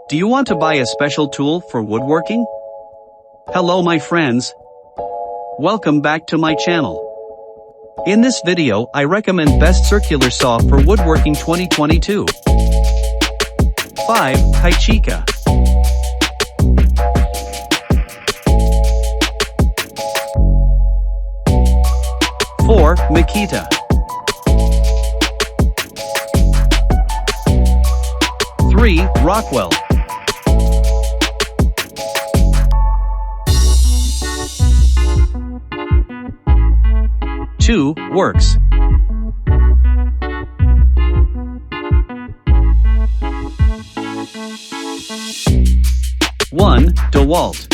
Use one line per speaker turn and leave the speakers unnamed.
Do you want to buy a special tool for woodworking? Hello my friends. Welcome back to my channel. In this video, I recommend best circular saw for woodworking 2022. 5. HYCHIKA. 4. Makita. 3. Rockwell. 2. Worx. 1. DEWALT.